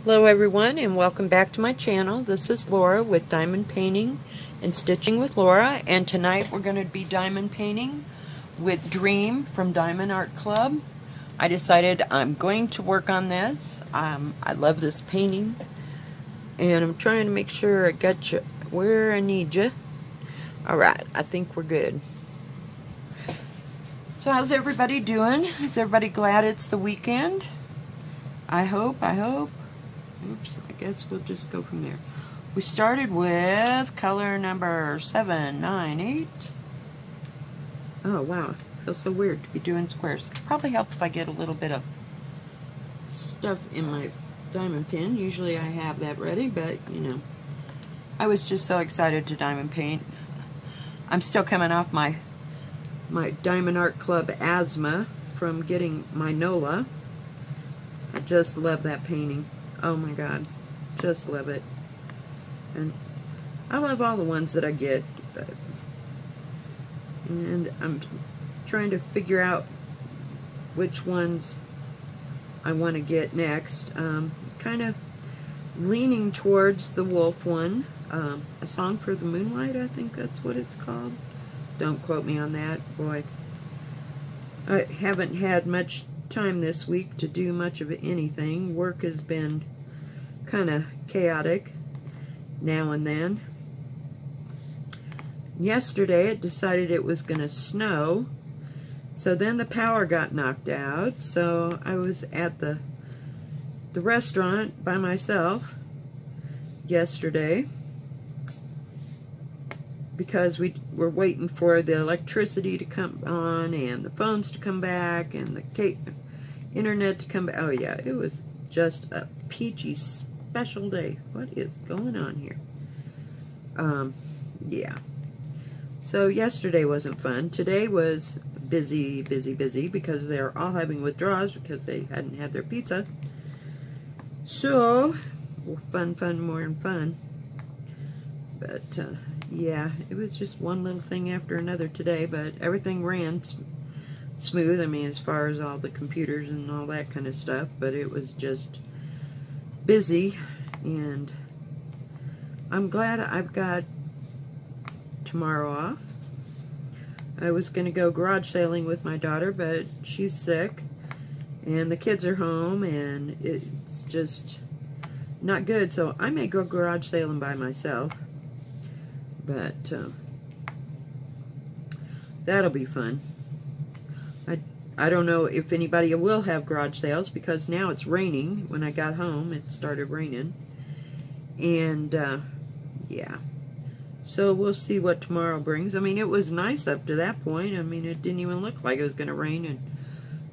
Hello everyone, and welcome back to my channel. This is Laura with Diamond Painting and Stitching with Laura, and tonight we're going to be diamond painting with Dream from Diamond Art Club. I decided I'm going to work on this. I love this painting, and I'm trying to make sure I got you where I need you. Alright, I think we're good. So how's everybody doing? Is everybody glad it's the weekend? I hope. Oops, I guess we'll just go from there. We started with color number 798. Oh, wow. It feels so weird to be doing squares. Probably helps if I get a little bit of stuff in my diamond pin. Usually I have that ready, but, you know. I was just so excited to diamond paint. I'm still coming off my Diamond Art Club asthma from getting my NOLA. I just love that painting. Oh my god, just love it. And I love all the ones that I get, and I'm trying to figure out which ones I want to get next. Kind of leaning towards the wolf one, A Song for the Moonlight, I think that's what it's called. Don't quote me on that. Boy, I haven't had much time this week to do much of anything. Work has been kind of chaotic now and then. Yesterday it decided it was going to snow, so then the power got knocked out, so I was at the restaurant by myself yesterday because we were waiting for the electricity to come on and the phones to come back and the internet to come back. Oh yeah, it was just a peachy special day. What is going on here? Yeah. So yesterday wasn't fun. Today was busy because they're all having withdrawals because they hadn't had their pizza. So, fun, more and fun. But, yeah, it was just one little thing after another today, but everything ran smooth. I mean, as far as all the computers and all that kind of stuff, but it was just busy, and I'm glad I've got tomorrow off. I was going to go garage sailing with my daughter, but she's sick, and the kids are home, and it's just not good, so I may go garage sailing by myself. But that'll be fun. I don't know if anybody will have garage sales because now it's raining. When I got home, it started raining. And, yeah. So we'll see what tomorrow brings. I mean, it was nice up to that point. I mean, it didn't even look like it was going to rain. And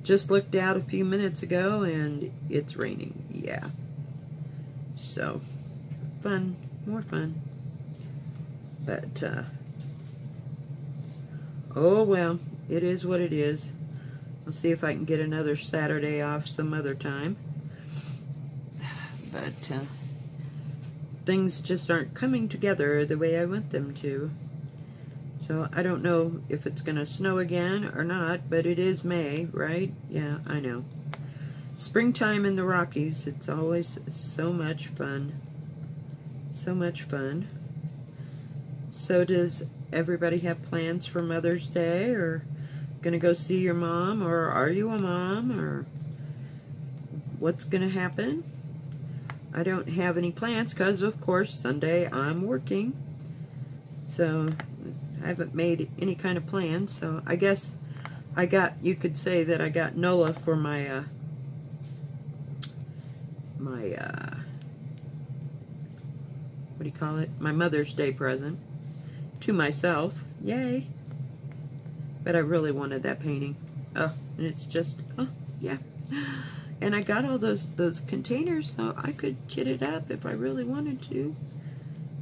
just looked out a few minutes ago, and it's raining. Yeah. So, fun. More fun. But, oh well, it is what it is. I'll see if I can get another Saturday off some other time. But, things just aren't coming together the way I want them to. So, I don't know if it's going to snow again or not, but it is May, right? Yeah, I know. Springtime in the Rockies, it's always so much fun. So much fun. So does everybody have plans for Mother's Day, or gonna go see your mom, or are you a mom, or what's gonna happen? I don't have any plans because, of course, Sunday I'm working, so I haven't made any kind of plans. So I guess you could say that I got NOLA for my what do you call it? My Mother's Day present. To myself. Yay. But I really wanted that painting. Oh, and it's just, oh, yeah. And I got all those containers so I could kit it up if I really wanted to.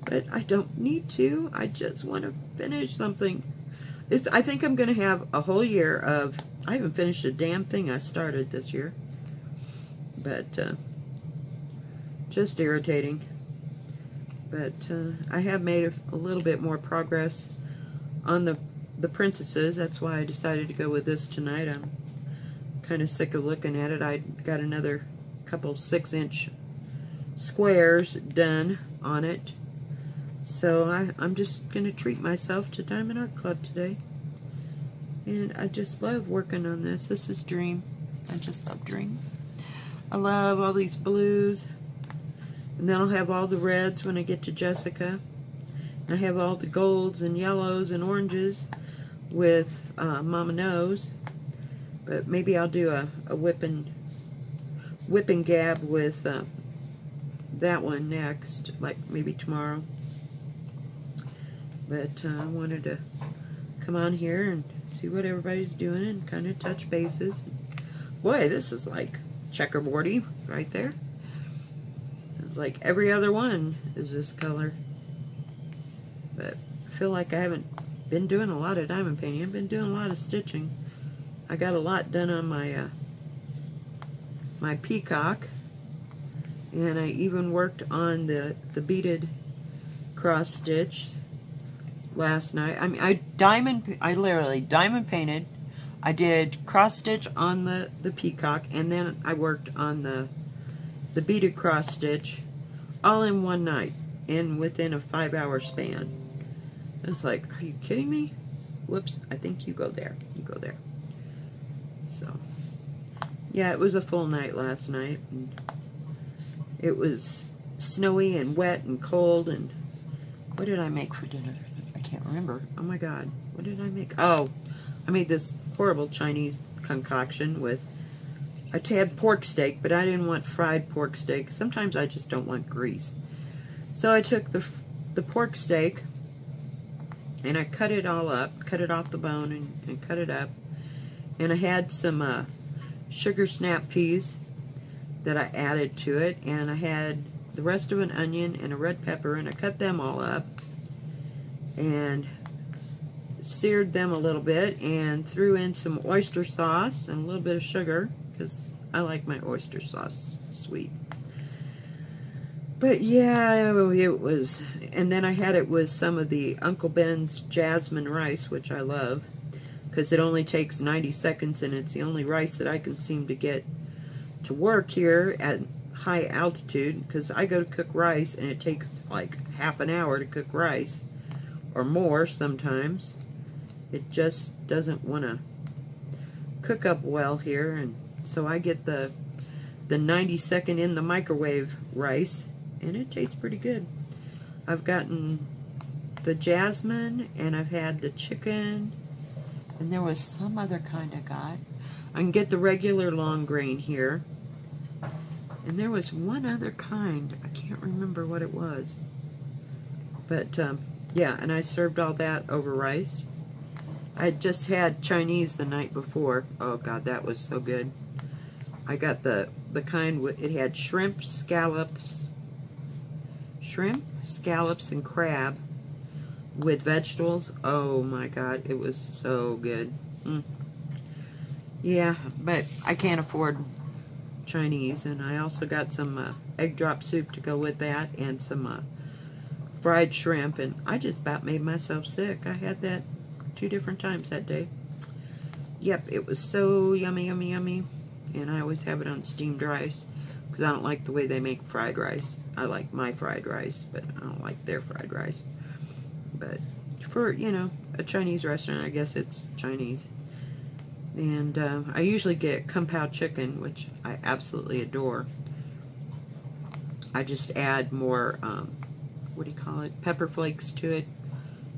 But I don't need to. I just want to finish something. I think I'm going to have a whole year of, I haven't finished a damn thing I started this year. But, just irritating. But I have made a little bit more progress on the princesses. That's why I decided to go with this tonight. I'm kind of sick of looking at it. I got another couple 6-inch squares done on it. So I'm just going to treat myself to Diamond Art Club today. And I just love working on this. This is Dream. I just love Dream. I love all these blues. And then I'll have all the reds when I get to Jessica. And I have all the golds and yellows and oranges with Mama Knows. But maybe I'll do a whip and gab with that one next, like maybe tomorrow. But I wanted to come on here and see what everybody's doing and kind of touch bases. Boy, this is like checkerboardy right there. It's like every other one is this color. But I feel like I haven't been doing a lot of diamond painting. I've been doing a lot of stitching. I got a lot done on my my peacock, and I even worked on the beaded cross stitch last night. I mean, I literally diamond painted. I did cross stitch on the peacock, and then I worked on the beaded cross stitch all in one night, within a 5-hour span. I was like, are you kidding me? Whoops, I think you go there. You go there. So, yeah, it was a full night last night. And it was snowy and wet and cold. And what did I make for dinner? I can't remember. Oh my God, what did I make? Oh, I made this horrible Chinese concoction with, I had pork steak, but I didn't want fried pork steak. Sometimes I just don't want grease. So I took the pork steak and I cut it all up, cut it off the bone and cut it up. And I had some sugar snap peas that I added to it, and I had the rest of an onion and a red pepper, and I cut them all up and seared them a little bit and threw in some oyster sauce and a little bit of sugar because I like my oyster sauce sweet. But yeah, it was, and then I had it with some of the Uncle Ben's jasmine rice, which I love, because it only takes 90 seconds, and it's the only rice that I can seem to get to work here at high altitude, because I go to cook rice, and it takes like half an hour to cook rice, or more sometimes. It just doesn't want to cook up well here, and so I get the 90-second in the microwave rice, and it tastes pretty good. I've gotten the jasmine, and I've had the chicken, and there was some other kind I got. I can get the regular long grain here. And there was one other kind. I can't remember what it was. But, yeah, and I served all that over rice. I had just had Chinese the night before. Oh, God, that was so good. I got the kind, it had shrimp, scallops, and crab with vegetables. Oh my God, it was so good. Yeah, but I can't afford Chinese, and I also got some egg drop soup to go with that, and some fried shrimp, and I just about made myself sick. I had that 2 different times that day. Yep, it was so yummy, yummy, yummy, and I always have it on steamed rice, because I don't like the way they make fried rice. I like my fried rice, but I don't like their fried rice. But for, you know, a Chinese restaurant, I guess it's Chinese. And I usually get Kung Pao chicken, which I absolutely adore. I just add more, what do you call it, pepper flakes to it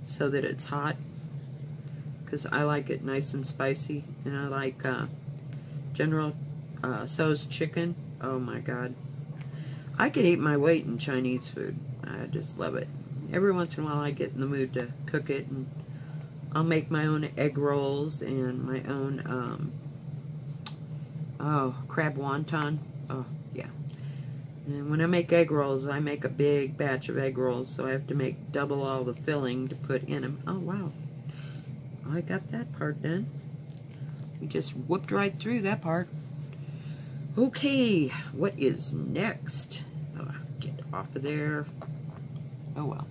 so that it's hot. Because I like it nice and spicy. And I like General Tso's chicken. Oh my God. I could eat my weight in Chinese food. I just love it. Every once in a while I get in the mood to cook it, and I'll make my own egg rolls and my own, crab wonton. Oh, yeah. And when I make egg rolls, I make a big batch of egg rolls, so I have to make double all the filling to put in them. Oh, wow. I got that part done. We just whooped right through that part. Okay, what is next? Oh, get off of there. Oh, well.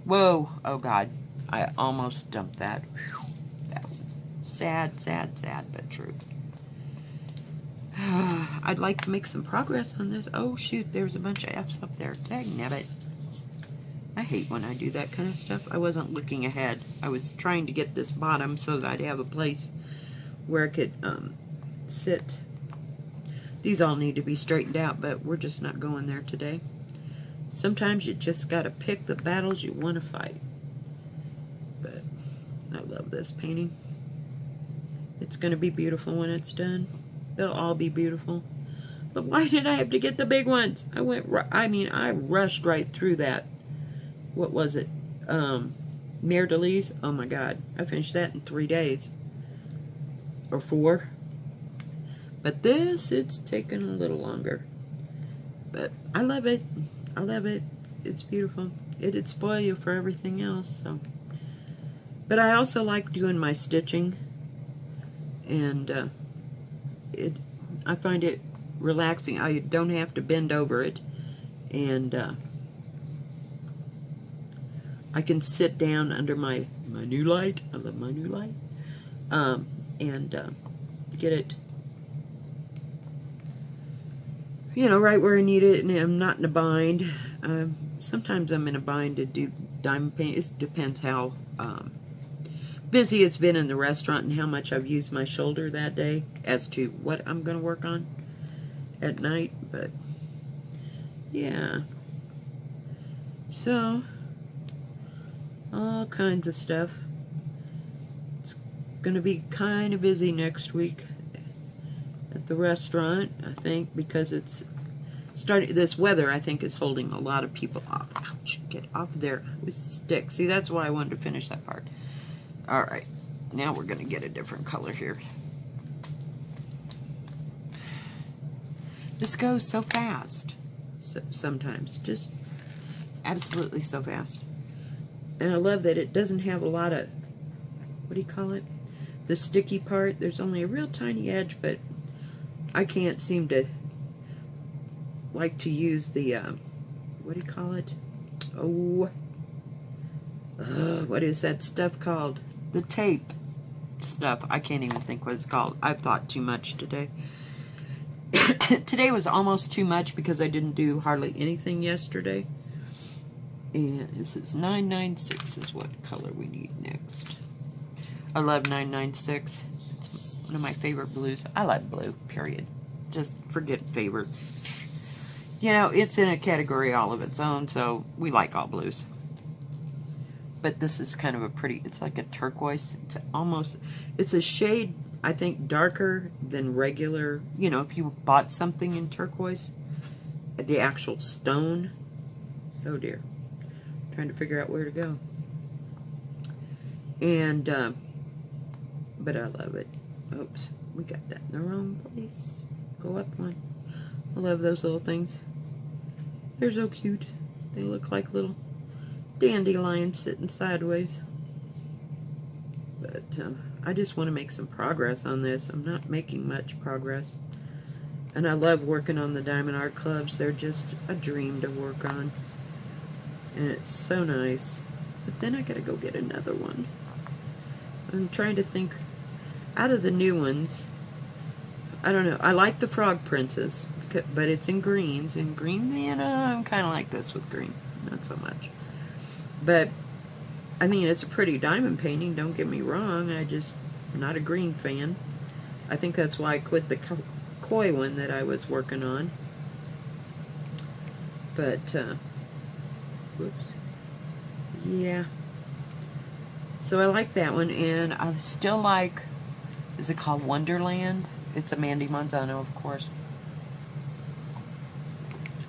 Whoa. Oh, God. I almost dumped that. Whew. That was sad, sad, sad, but true. I'd like to make some progress on this. Oh shoot, there's a bunch of F's up there. Dagnabbit. I hate when I do that kind of stuff. I wasn't looking ahead. I was trying to get this bottom so that I'd have a place where I could sit. These all need to be straightened out, but we're just not going there today. Sometimes you just got to pick the battles you want to fight. But I love this painting. It's going to be beautiful when it's done. They'll all be beautiful. But why did I have to get the big ones? I rushed right through that. What was it? Mer de Lis? Oh my God. I finished that in 3 days. Or 4. But this, it's taken a little longer. But I love it. I love it. It's beautiful. It'd spoil you for everything else. So. But I also like doing my stitching. And I find it relaxing. I don't have to bend over it. And I can sit down under my new light. I love my new light. And get it, you know, right where I need it, and I'm not in a bind. Sometimes I'm in a bind to do diamond paint. It depends how busy it's been in the restaurant and how much I've used my shoulder that day as to what I'm going to work on at night. But yeah, so all kinds of stuff. It's going to be kind of busy next week at the restaurant, I think, because it's starting. This weather, I think, is holding a lot of people off. Ouch, get off there with sticks. See, that's why I wanted to finish that part. All right, now we're going to get a different color here. This goes so fast. Sometimes, just absolutely so fast. And I love that it doesn't have a lot of, what do you call it? The sticky part. There's only a real tiny edge, but I can't seem to like to use the, what do you call it? Oh, what is that stuff called? The tape stuff. I can't even think what it's called. I've thought too much today. Today was almost too much because I didn't do hardly anything yesterday. And this is 996 is what color we need next. I love 996. It's one of my favorite blues. I like blue, period. Just forget favorites. You know, it's in a category all of its own, so we like all blues. But this is kind of a pretty, it's like a turquoise. It's almost, it's a shade, I think, darker than regular. You know, if you bought something in turquoise, the actual stone. Oh dear. Trying to figure out where to go. And, but I love it. Oops, we got that in the wrong place. Go up one. I love those little things. They're so cute. They look like little dandelions sitting sideways. But I just want to make some progress on this. I'm not making much progress. And I love working on the Diamond Art Clubs. They're just a dream to work on. And it's so nice. But then I gotta go get another one. I'm trying to think, out of the new ones, I don't know. I like the Frog Princess, but it's in greens. In green, you know, I'm kind of like this with green. Not so much. But, I mean, it's a pretty diamond painting, don't get me wrong. I'm not a green fan. I think that's why I quit the koi one that I was working on. But, whoops. Yeah. So I like that one, and I still like, is it called Wonderland? It's a Mandy Manzano, of course.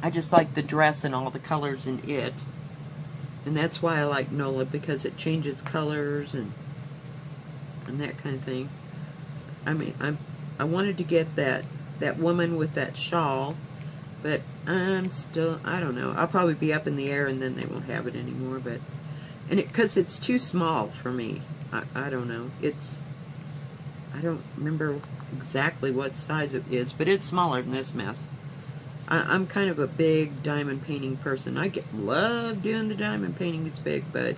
I just like the dress and all the colors in it. And that's why I like Nola, because it changes colors and that kind of thing. I mean, I wanted to get that woman with that shawl, but I'm still, I don't know. I'll probably be up in the air and then they won't have it anymore, but, and because it's too small for me. I don't know. I don't remember exactly what size it is, but it's smaller than this mess. I'm kind of a big diamond painting person. I love doing the diamond painting is big, but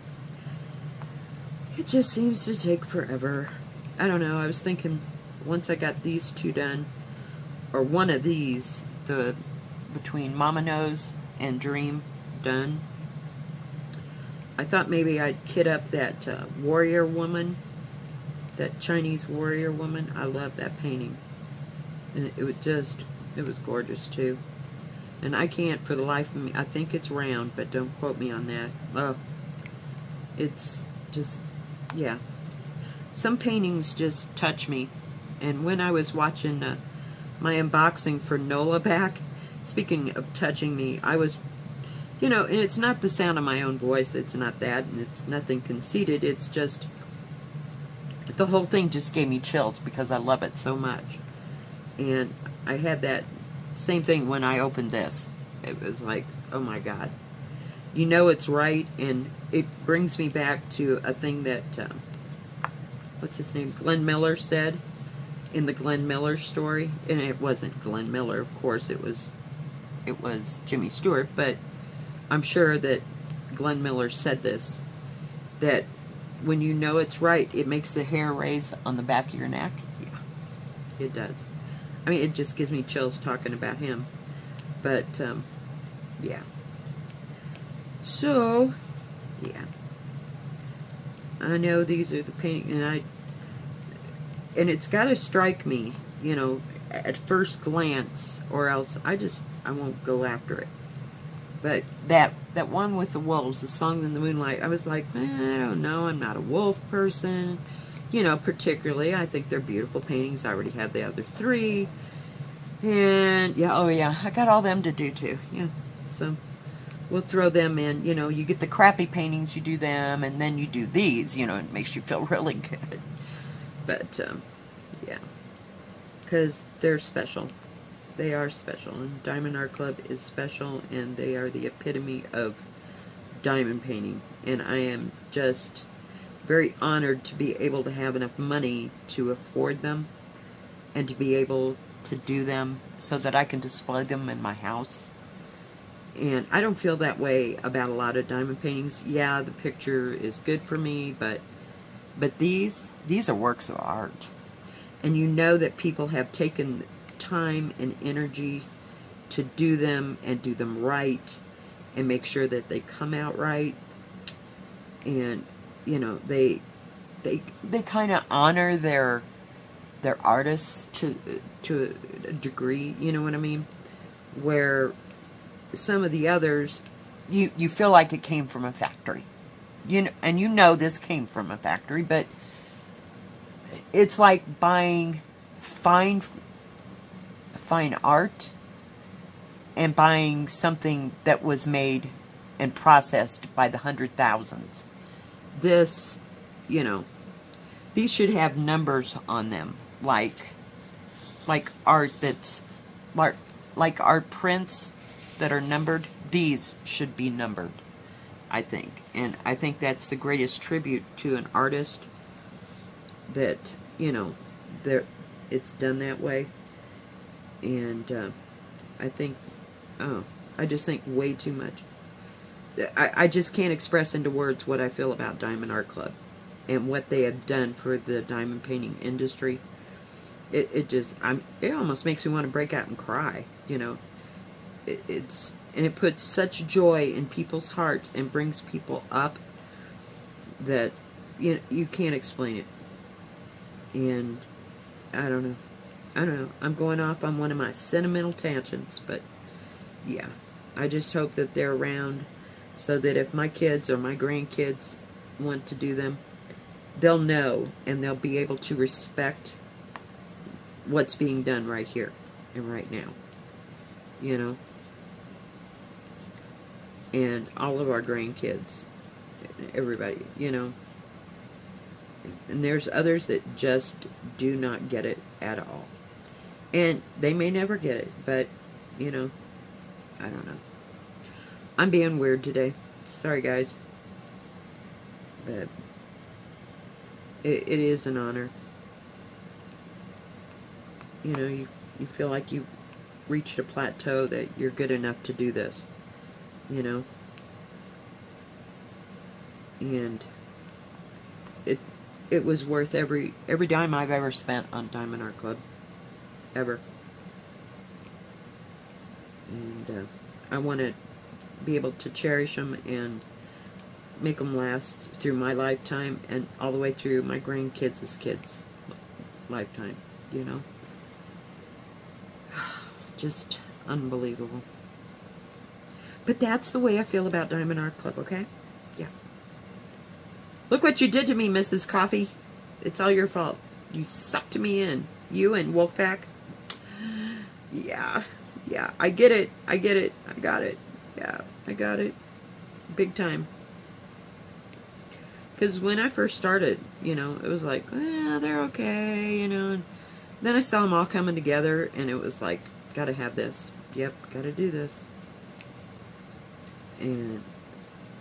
it just seems to take forever. I don't know. I was thinking once I got these two done, or one of these, the between Mama Knows and Dream done. I thought maybe I'd kit up that warrior woman, that Chinese warrior woman. I love that painting. And it was gorgeous too. And I can't for the life of me, I think it's round, but don't quote me on that. Oh, it's just, yeah. Some paintings just touch me. And when I was watching my unboxing for Nola back, speaking of touching me, I was, and it's not the sound of my own voice, it's not that, and it's nothing conceited, it's just, the whole thing just gave me chills because I love it so much. And I had that same thing when I opened this. It was like, oh my God. It's right, and it brings me back to a thing that, what's his name, Glenn Miller said in the Glenn Miller story. And it wasn't Glenn Miller, of course, it was Jimmy Stewart, but I'm sure that Glenn Miller said this, that when you know it's right, it makes the hair raise on the back of your neck. Yeah, it does. I mean, it just gives me chills talking about him. But, yeah. So, yeah. I know these are the paintings, and it's got to strike me, at first glance, or else I won't go after it. But that one with the wolves, the Song in the Moonlight, I was like, I don't know, I'm not a wolf person. Particularly, I think they're beautiful paintings. I already have the other three. And, yeah, oh yeah, I got all them to do too. Yeah, so we'll throw them in. You get the crappy paintings, you do them, and then you do these, it makes you feel really good. But, yeah, because they're special. They are special, and Diamond Art Club is special, and they are the epitome of diamond painting. And I am just very honored to be able to have enough money to afford them, and to be able to do them so that I can display them in my house. And I don't feel that way about a lot of diamond paintings. Yeah, the picture is good for me, but these are works of art. And that people have taken time and energy to do them, and do them right, and make sure that they come out right. And they kind of honor their artists to a degree, you know what I mean? Where some of the others, you feel like it came from a factory. And this came from a factory, but it's like buying fine art and buying something that was made and processed by the 100,000s. This, these should have numbers on them, like art that's, like art prints that are numbered. These should be numbered, I think. And I think that's the greatest tribute to an artist, that, it's done that way. And I think, I just think way too much. I just can't express into words what I feel about Diamond Art Club and what they have done for the diamond painting industry. It almost makes me want to break out and cry, and it puts such joy in people's hearts and brings people up that you can't explain it. And I don't know. I'm going off on one of my sentimental tangents, but yeah, I just hope that they're around so that if my kids or my grandkids want to do them, they'll know, and they'll be able to respect what's being done right here and right now, and all of our grandkids, everybody, and there's others that just do not get it at all, and they may never get it, but I don't know. I'm being weird today, sorry guys, but it is an honor. You feel like you've reached a plateau that you're good enough to do this, and it was worth every dime I've ever spent on Diamond Art Club, ever. And I want to be able to cherish them and make them last through my lifetime and all the way through my grandkids' kids' lifetime, you know? Just unbelievable. But that's the way I feel about Diamond Art Club, okay? Yeah. Look what you did to me, Mrs. Coffee. It's all your fault. You sucked me in. You and Wolfpack. Yeah. Yeah, I get it. I get it. I got it. Yeah, I got it. Big time. Because when I first started, you know, it was like, well, they're okay, you know. And then I saw them all coming together, and it was like, gotta have this. Yep, gotta do this. And,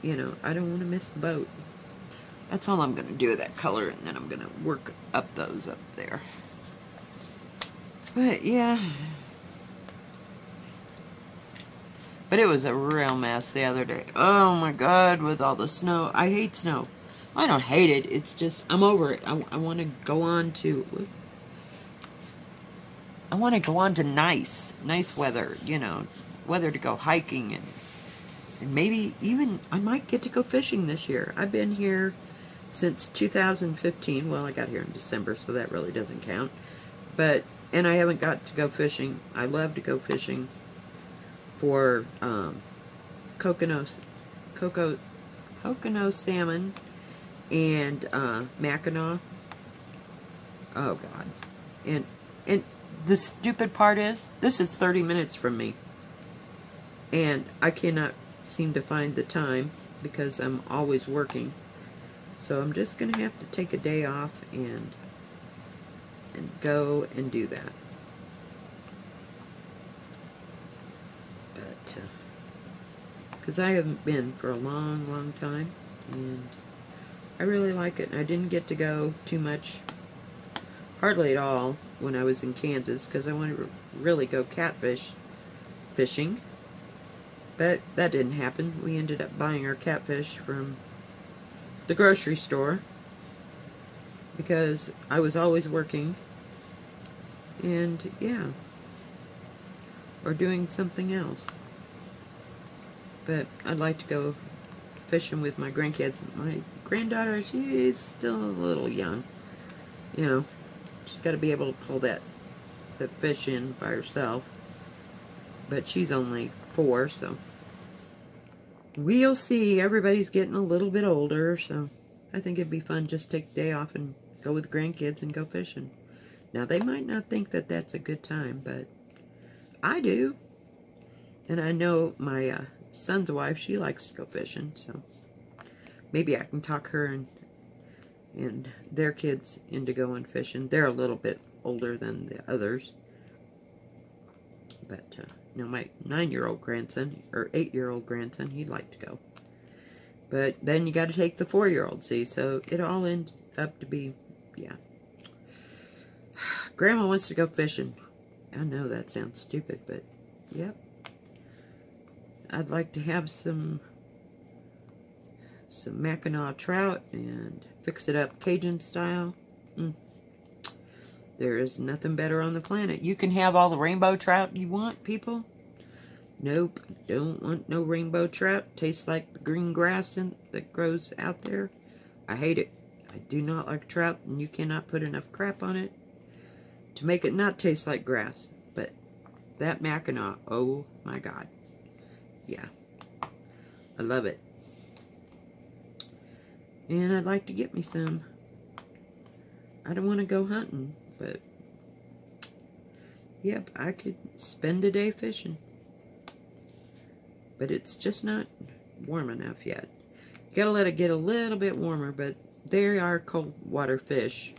you know, I don't want to miss the boat. That's all I'm going to do with that color, and then I'm going to work up those up there. But, yeah. But it was a real mess the other day. Oh, my God, with all the snow. I hate snow. I don't hate it. It's just, I'm over it. I want to go on to... I want to go on to nice weather, you know. Weather to go hiking and maybe even, I might get to go fishing this year. I've been here since 2015. Well, I got here in December, so that really doesn't count. But, and I haven't got to go fishing. I love to go fishing for coconut salmon and Mackinac. Oh, God. And the stupid part is, this is 30 minutes from me. And I cannot seem to find the time because I'm always working. So I'm just going to have to take a day off and go and do that. But, because I haven't been for a long time, and I really like it. And I didn't get to go too much, hardly at all, when I was in Kansas, because I wanted to really go catfish fishing. But that didn't happen. We ended up buying our catfish from the grocery store because I was always working and, yeah, or doing something else. But I'd like to go fishing with my grandkids. My granddaughter, she's still a little young. You know, she's got to be able to pull the fish in by herself. But she's only 4, so we'll see. Everybody's getting a little bit older, so I think it'd be fun just to take the day off and go with the grandkids and go fishing. Now, they might not think that that's a good time, but I do. And I know my son's wife, she likes to go fishing, so maybe I can talk her and their kids into going fishing. They're a little bit older than the others. But, you know, my 9-year-old grandson, or 8-year-old grandson, he'd like to go. But then you got to take the 4-year-old, see, so it all ends up to be, yeah. Grandma wants to go fishing. I know that sounds stupid, but, yep. I'd like to have some Mackinac trout and fix it up Cajun style. There is nothing better on the planet. You can have all the rainbow trout you want, people. Nope, don't want no rainbow trout. Tastes like the green grass that grows out there. I hate it. I do not like trout, and you cannot put enough crap on it to make it not taste like grass. But that Mackinac, oh my God. Yeah, I love it. And I'd like to get me some. I don't want to go hunting, but yep, I could spend a day fishing. But it's just not warm enough yet. You gotta let it get a little bit warmer, but they are cold water fish.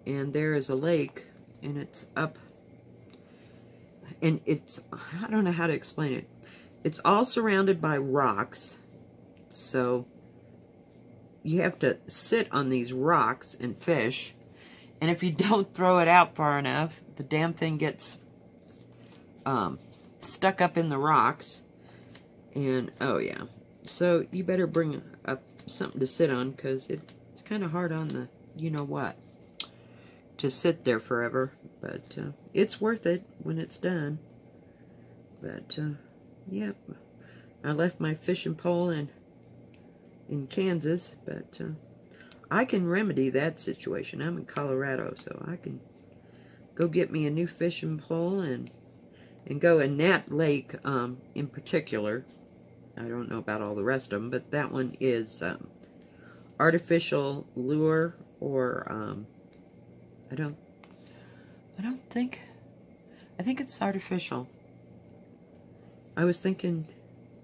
And there is a lake, and it's up, and it's, I don't know how to explain it. It's all surrounded by rocks, so you have to sit on these rocks and fish, and if you don't throw it out far enough, the damn thing gets stuck up in the rocks, and oh yeah, so you better bring up something to sit on, because it's kind of hard on the you-know-what to sit there forever, but it's worth it when it's done. But, yep. I left my fishing pole in Kansas, but I can remedy that situation. I'm in Colorado, so I can go get me a new fishing pole and go in that lake in particular. I don't know about all the rest of them, but that one is artificial lure, or I think it's artificial. I was thinking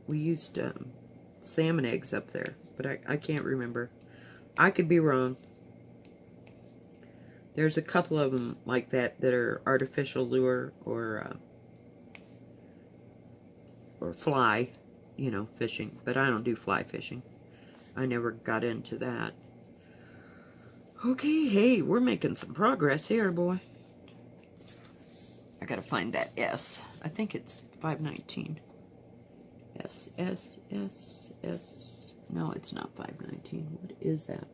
we used salmon eggs up there, but I can't remember. I could be wrong. There's a couple of them like that are artificial lure, or fly, you know, fishing. But I don't do fly fishing. I never got into that. Okay, hey, we're making some progress here, boy. I gotta find that S. I think it's 519. S. No, it's not 519. What is that?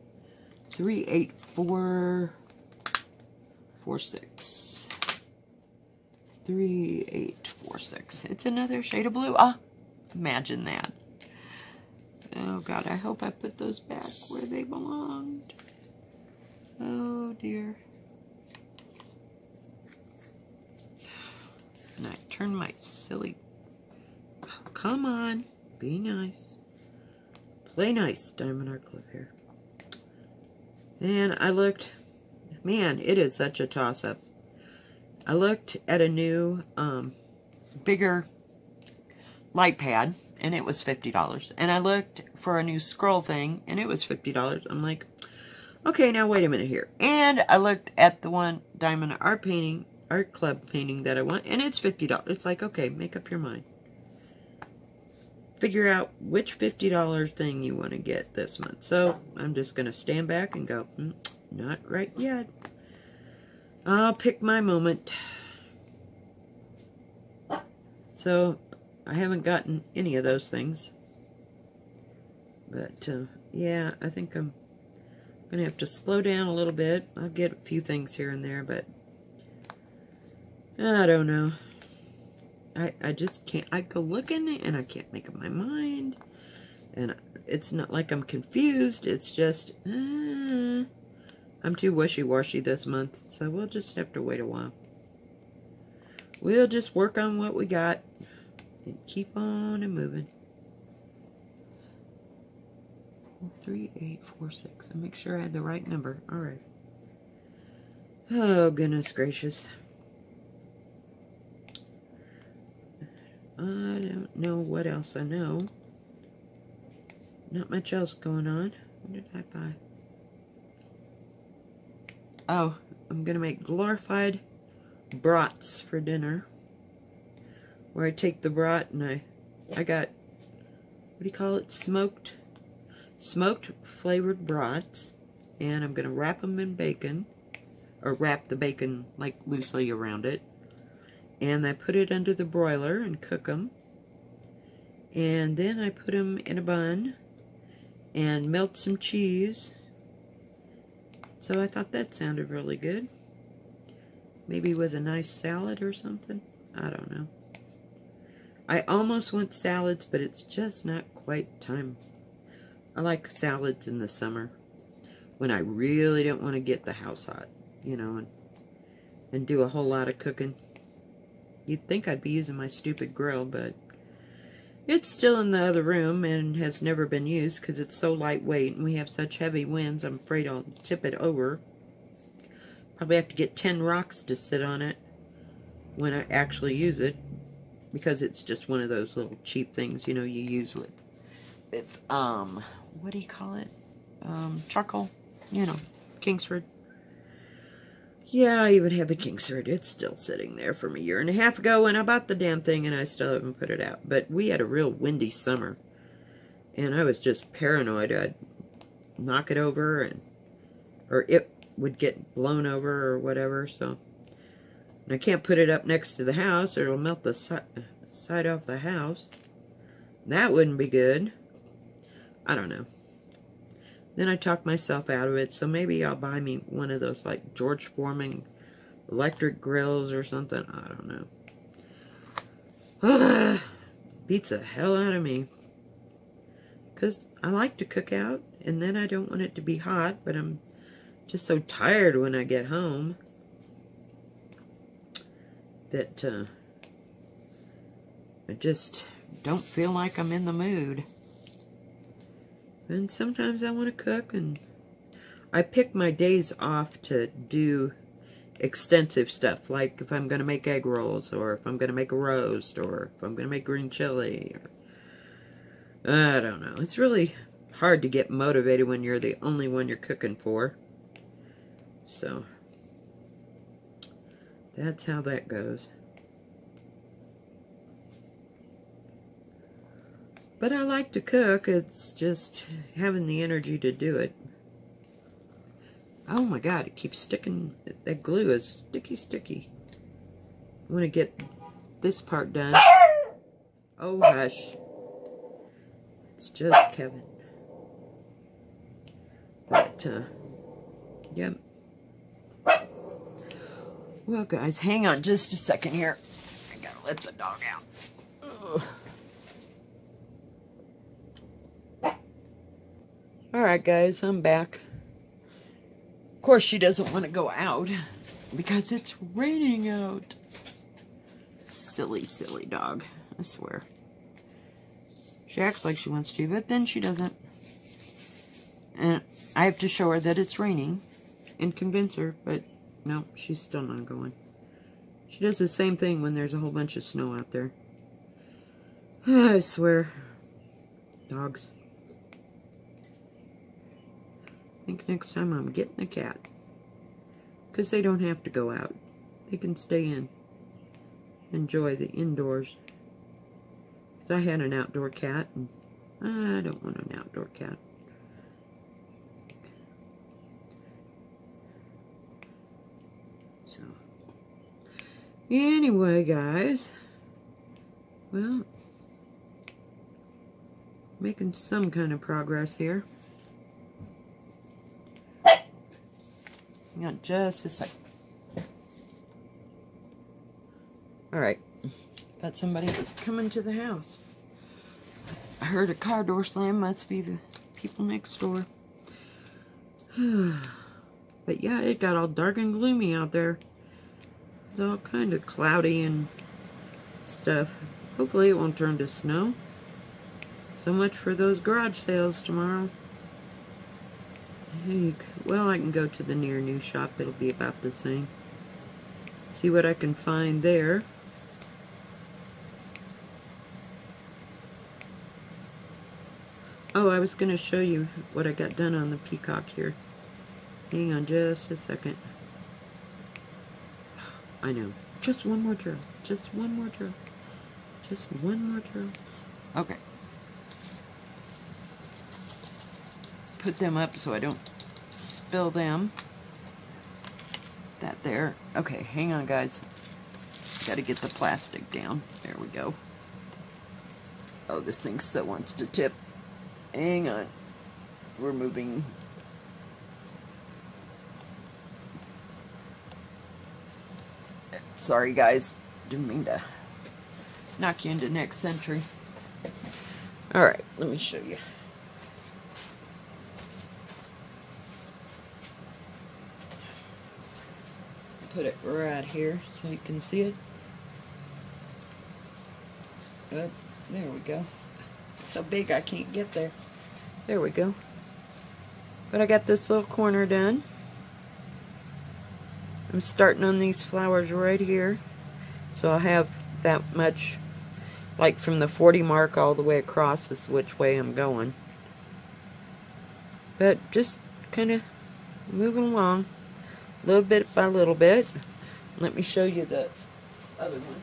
38446. 3846. It's another shade of blue. Ah, imagine that. Oh God, I hope I put those back where they belonged. Oh dear. And I turned my silly... Oh, come on, be nice. Play nice, Diamond Art Clip here. And I looked... Man, it is such a toss-up. I looked at a new, bigger light pad, and it was $50. And I looked for a new scroll thing, and it was $50. I'm like, okay, now wait a minute here. And I looked at the one Diamond Art Club painting that I want, and it's $50. It's like, okay, make up your mind. Figure out which $50 thing you want to get this month. So I'm just going to stand back and go, not right yet. I'll pick my moment. So I haven't gotten any of those things. But yeah, I think I'm going to have to slow down a little bit. I'll get a few things here and there, but I don't know. I just can't. I go looking and I can't make up my mind. And it's not like I'm confused. It's just, I'm too wishy-washy this month. So we'll just have to wait a while. We'll just work on what we got and keep on and moving. 3846. I'll make sure I had the right number. Alright. Oh, goodness gracious. I don't know what else I know. Not much else going on. What did I buy? Oh, I'm going to make glorified brats for dinner. Where I take the brat and I got, what do you call it? Smoked flavored brats. And I'm going to wrap them in bacon. Or wrap the bacon like loosely around it. And I put it under the broiler and cook them. And then I put them in a bun and melt some cheese. So I thought that sounded really good. Maybe with a nice salad or something. I don't know. I almost want salads, but it's just not quite time. I like salads in the summer when I really don't want to get the house hot, you know, and do a whole lot of cooking. You'd think I'd be using my stupid grill, but it's still in the other room and has never been used because it's so lightweight and we have such heavy winds. I'm afraid I'll tip it over. Probably have to get 10 rocks to sit on it when I actually use it, because it's just one of those little cheap things, you know, you use with what do you call it? Charcoal, you know, Kingsford. Yeah, I even have the Kingsford. It's still sitting there from a year and a half ago when I bought the damn thing and I still haven't put it out. But we had a real windy summer. And I was just paranoid I'd knock it over or it would get blown over or whatever. So and I can't put it up next to the house or it'll melt the side off the house. That wouldn't be good. I don't know. Then I talked myself out of it, so maybe I'll buy me one of those, like, George Foreman electric grills or something. I don't know. Beats the hell out of me. Because I like to cook out, and then I don't want it to be hot, but I'm just so tired when I get home that I just don't feel like I'm in the mood. And sometimes I want to cook, and I pick my days off to do extensive stuff, like if I'm going to make egg rolls, or if I'm going to make a roast, or if I'm going to make green chili, or I don't know. It's really hard to get motivated when you're the only one you're cooking for. So, that's how that goes. But I like to cook. It's just having the energy to do it. Oh my god, it keeps sticking. That glue is sticky. I want to get this part done. Oh, hush. It's just Kevin. But, yep. Well, guys, hang on just a second here. I gotta let the dog out. Ugh. Alright, guys, I'm back. Of course, she doesn't want to go out because it's raining out. Silly, silly dog, I swear. She acts like she wants to, but then she doesn't. And I have to show her that it's raining and convince her, but no, she's still not going. She does the same thing when there's a whole bunch of snow out there. I swear. Dogs. I think next time I'm getting a cat. Because they don't have to go out. They can stay in. Enjoy the indoors. Because I had an outdoor cat, and I don't want an outdoor cat. So, anyway, guys. Well, making some kind of progress here. Hang on just a second. Alright. Thought somebody was coming to the house. I heard a car door slam. Must be the people next door. But yeah, it got all dark and gloomy out there. It's all kind of cloudy and stuff. Hopefully it won't turn to snow. So much for those garage sales tomorrow. Well, I can go to the near new shop. It'll be about the same. See what I can find there. Oh, I was going to show you what I got done on the peacock here. Hang on just a second. I know. Just one more drill. Just one more drill. Just one more drill. Okay. Put them up so I don't spill them. That there. Okay, hang on, guys. Got to get the plastic down. There we go. Oh, this thing still wants to tip. Hang on. We're moving. Sorry, guys. Didn't mean to knock you into next century. Alright, let me show you. Put it right here so you can see it. Good. There we go. It's so big I can't get there. There we go. But I got this little corner done. I'm starting on these flowers right here. So I'll have that much, like from the 40 mark all the way across is which way I'm going. But just kind of moving along. Little bit by little bit. Let me show you the other one.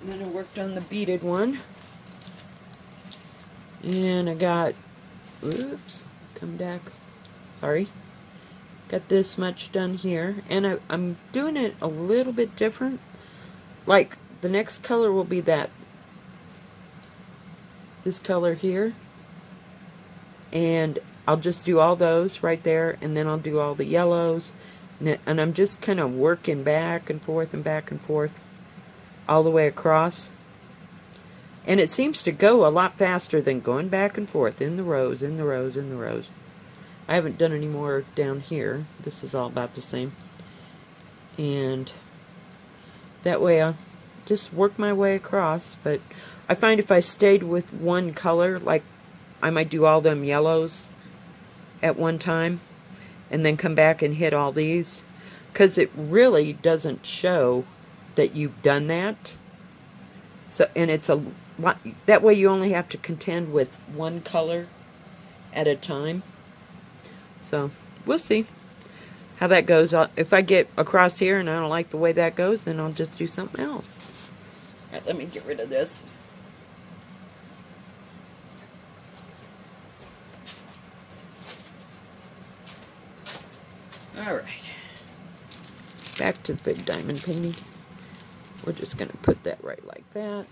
And then I worked on the beaded one. And I got, oops, come back. Sorry. Got this much done here. And I'm doing it a little bit different. Like, the next color will be that. This color here, and I'll just do all those right there, and then I'll do all the yellows, and I'm just kind of working back and forth and back and forth all the way across. And it seems to go a lot faster than going back and forth in the rows, in the rows, in the rows. I haven't done any more down here. This is all about the same. And that way I'll just work my way across. But I find if I stayed with one color, like I might do all them yellows at one time and then come back and hit all these, because it really doesn't show that you've done that. So, and it's a lot, that way you only have to contend with one color at a time. So we'll see how that goes. If I get across here and I don't like the way that goes, then I'll just do something else. Alright, let me get rid of this. Alright, back to the big diamond painting. We're just going to put that right like that.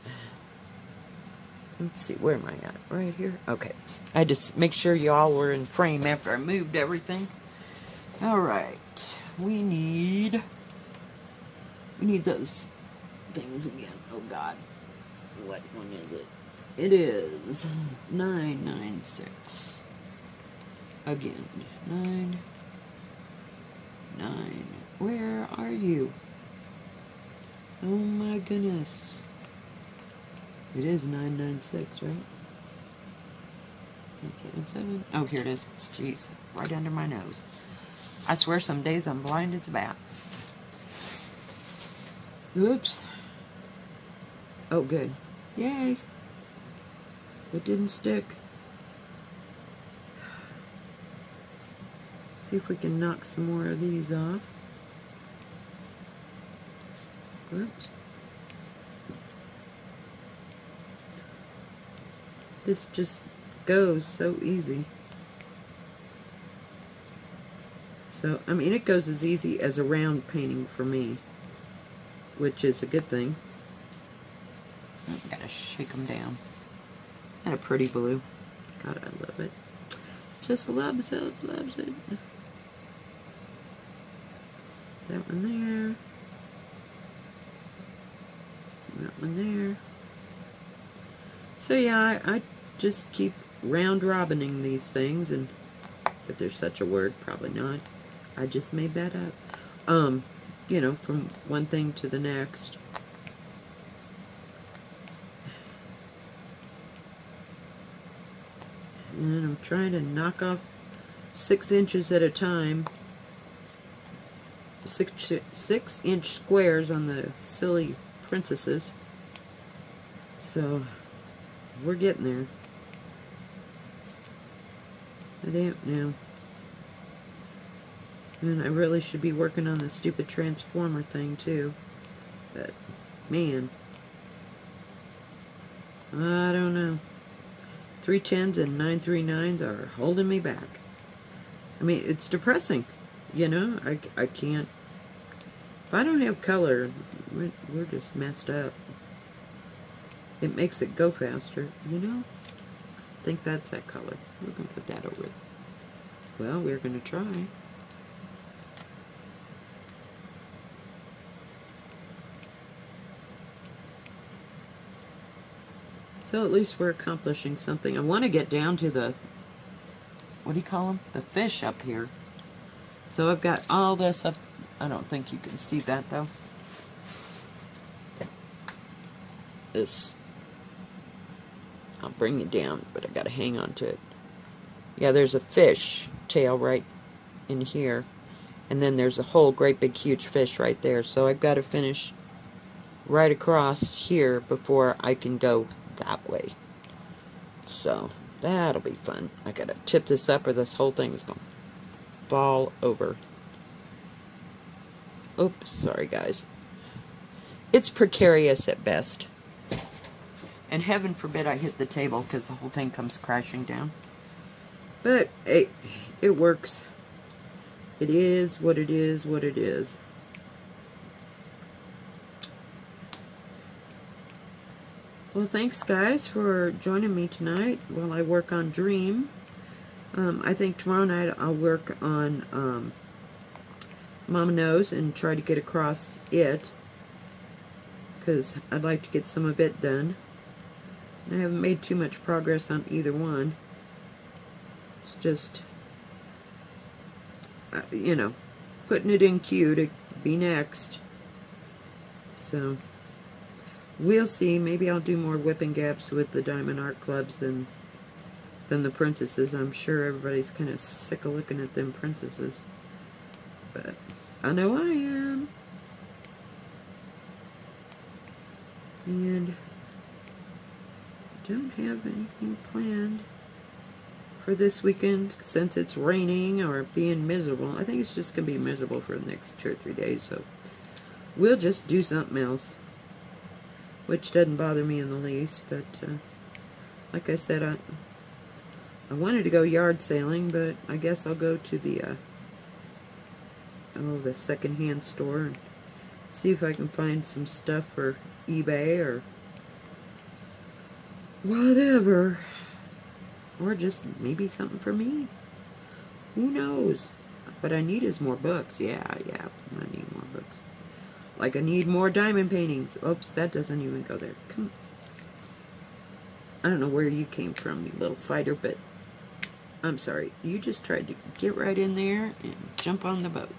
Let's see, where am I at? Right here? Okay. I just make sure y'all were in frame after I moved everything. Alright, we need those things again. Oh God, what one is it? It is 996. Again, 9, 9. Where are you? Oh my goodness. It is 996, right? 977. Oh, here it is. Jeez, right under my nose. I swear some days I'm blind as a bat. Oops. Oh, good. Yay. It didn't stick. See if we can knock some more of these off. Whoops. This just goes so easy. So, I mean, it goes as easy as a round painting for me, which is a good thing. I gotta shake them down. And a pretty blue. God, I love it. Just loves it, loves it. That one there. That one there. So yeah, I just keep round robining these things, and if there's such a word, probably not. I just made that up. You know, from one thing to the next. And I'm trying to knock off 6 inches at a time. 6-inch squares on the silly princesses. So we're getting there. I don't know. And I really should be working on the stupid transformer thing too. But, man. I don't know. 310s and 939s are holding me back. I mean, it's depressing. You know, I can't. If I don't have color, we're just messed up. It makes it go faster, you know? I think that's that color. We're going to put that over it. Well, we're going to try. So at least we're accomplishing something. I want to get down to the, what do you call them? The fish up here. So I've got all this up. I don't think you can see that though. This, I'll bring it down, but I got to hang on to it. Yeah, there's a fish tail right in here. And then there's a whole great big huge fish right there. So I've got to finish right across here before I can go that way. So that'll be fun. I got to tip this up or this whole thing is going to fall over. Oops, sorry guys. It's precarious at best. And heaven forbid I hit the table because the whole thing comes crashing down. But it works. It is what it is, what it is. Well, thanks guys for joining me tonight while I work on Dream. I think tomorrow night I'll work on Mama Knows and try to get across it, because I'd like to get some of it done. I haven't made too much progress on either one. It's just, you know, putting it in queue to be next. So, we'll see. Maybe I'll do more whipping gaps with the Diamond Art Clubs than the princesses. I'm sure everybody's kind of sick of looking at them princesses. But I know I am. And don't have anything planned for this weekend since it's raining or being miserable. I think it's just going to be miserable for the next 2 or 3 days, so we'll just do something else, which doesn't bother me in the least. But like I said, I wanted to go yard sailing, but I guess I'll go to the the secondhand store and see if I can find some stuff for eBay or whatever. Or just maybe something for me. Who knows? What I need is more books. Yeah, I need more books. Like I need more diamond paintings. Oops, that doesn't even go there. Come on. I don't know where you came from, you little fighter, but I'm sorry. You just tried to get right in there and jump on the boat.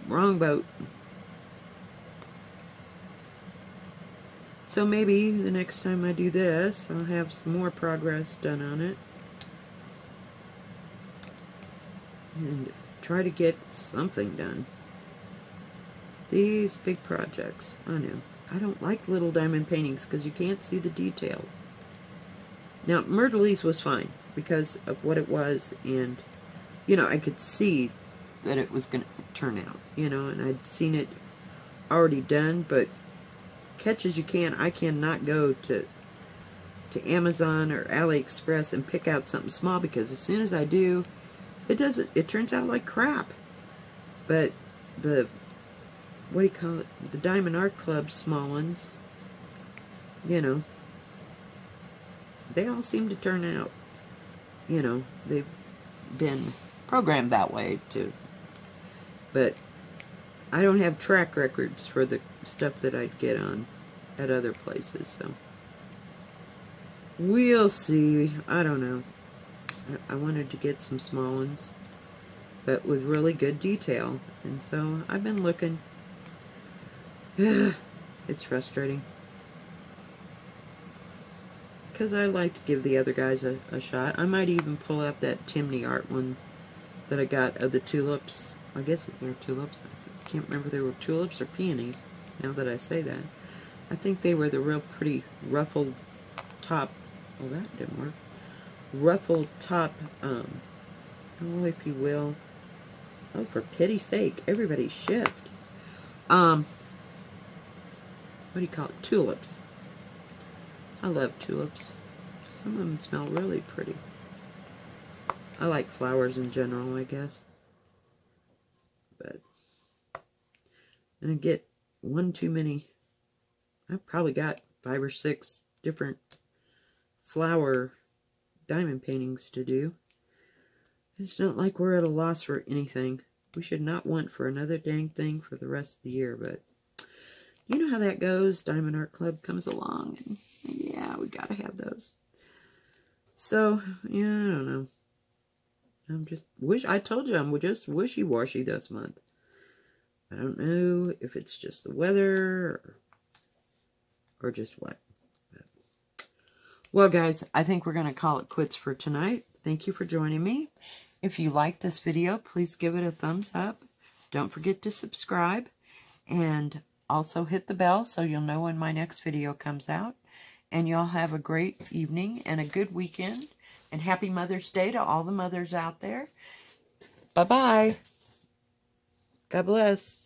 Wrong boat. So maybe the next time I do this, I'll have some more progress done on it. And try to get something done. These big projects, I know. I don't like little diamond paintings because you can't see the details. Now, Myrtle's was fine because of what it was, and, you know, I could see that it was going to turn out, you know, and I'd seen it already done, but catch as you can, I cannot go to Amazon or AliExpress and pick out something small, because as soon as I do, it turns out like crap. But the, what do you call it, the Diamond Art Club small ones, you know, they all seem to turn out, you know, they've been programmed that way too. But I don't have track records for the stuff that I'd get on at other places, so we'll see. I don't know. I wanted to get some small ones, but with really good detail, and so I've been looking. It's frustrating, because I like to give the other guys a shot. I might even pull up that Timney art one that I got of the tulips. I guess they're tulips. I can't remember if they were tulips or peonies, now that I say that. I think they were the real pretty ruffled top. Oh, that didn't work. Ruffled top, oh, if you will. Oh, for pity's sake, everybody shift. What do you call it? Tulips. I love tulips. Some of them smell really pretty. I like flowers in general, I guess. But, and I get one too many. I've probably got 5 or 6 different flower diamond paintings to do. It's not like we're at a loss for anything. We should not want for another dang thing for the rest of the year, but you know how that goes. Diamond Art Club comes along, and yeah, we gotta have those. So, yeah, I don't know. I told you I'm just wishy-washy this month. I don't know if it's just the weather or just what. But, well, guys, I think we're going to call it quits for tonight. Thank you for joining me. If you like this video, please give it a thumbs up. Don't forget to subscribe. And also hit the bell so you'll know when my next video comes out. And y'all have a great evening and a good weekend. And happy Mother's Day to all the mothers out there. Bye-bye. God bless.